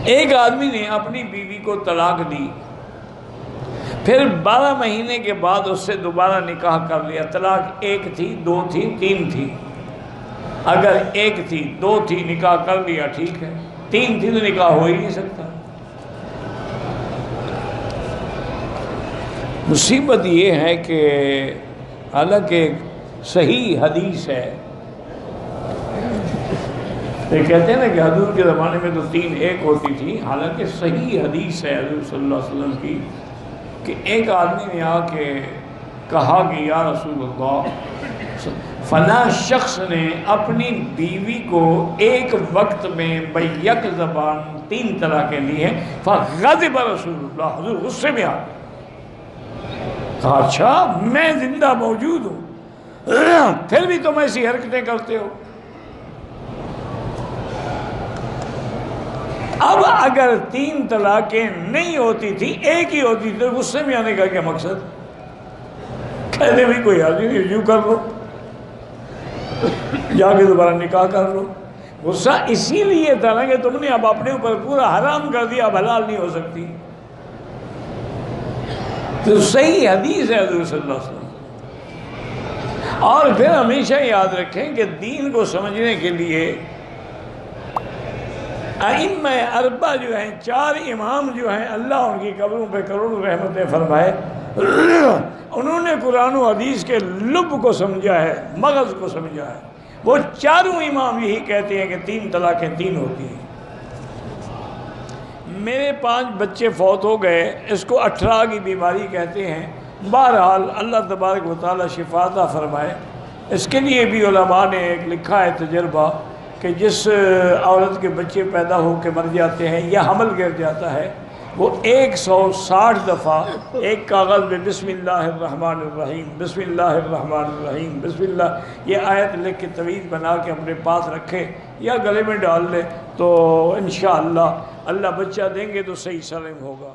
ایک آدمی نے اپنی بیوی کو طلاق دی، پھر 12 مہینے کے بعد اس سے دوبارہ نکاح کر لیا۔ طلاق 1 تھی، 2 تھی، 3 تھی۔ اگر 1 تھی، 2 تھی، نکاح کر لیا ٹھیک ہے، 3 تھی تو نکاح ہو ہی نہیں سکتا۔ مصیبت یہ ہے کہ حالانکہ ایک صحیح حدیث ہے، یہ کہتے ہیں نا کہ حضور کے زمانے میں تو 3 1 ہوتی تھی، حالانکہ صحیح حدیث ہے حضور صلی اللہ علیہ وسلم کی کہ ایک آدمی نے آ کے کہا کہ یا رسول اللہ، فلاں شخص نے اپنی بیوی کو ایک وقت میں بیک زبان 3 طلاقیں دی ہیں، فغضب رسول اللہ، حضور غصے میں آ گئے۔ کہا اچھا میں زندہ موجود ہوں پھر بھی تم ایسی حرکتیں کرتے ہو؟ اب اگر 3 طلاقیں نہیں ہوتی تھی، 1 ہی ہوتی تھی، تو غصے میں آنے کا کیا مقصد؟ کہتے بھی کوئی حاضر نہیں، یوں کر لو، جا کے دوبارہ نکاح کر لو۔ غصہ اسی لیے تھا نا کہ تم نے اب اپنے اوپر پورا حرام کر دیا، اب حلال نہیں ہو سکتی۔ تو صحیح حدیث ہے حضور صلی اللہ علیہ وسلم۔ اور پھر ہمیشہ یاد رکھیں کہ دین کو سمجھنے کے لیے ائمہ 4 جو ہیں، 4 امام جو ہیں، اللہ ان کی قبروں پہ کروڑوں رحمتیں فرمائے، انہوں نے قرآن و حدیث کے لب کو سمجھا ہے، مغز کو سمجھا ہے۔ وہ 4 امام یہی کہتے ہیں کہ 3 طلاقیں 3 ہوتی ہیں۔ میرے 5 بچے فوت ہو گئے، اس کو 18 کی بیماری کہتے ہیں۔ بہرحال اللہ تبارک و تعالی شفا عطا فرمائے۔ اس کے لیے بھی علماء نے ایک لکھا ہے تجربہ کہ جس عورت کے بچے پیدا ہو کے مر جاتے ہیں یا حمل گر جاتا ہے، وہ 160 دفعہ ایک کاغذ میں بسم اللہ الرحمن الرحیم، بسم اللہ الرحمن الرحیم، بسم اللہ، یہ آیت لکھ کے طویل بنا کے اپنے پاس رکھے یا گلے میں ڈال لے، تو انشاءاللہ اللہ بچہ دیں گے تو صحیح سالم ہوگا۔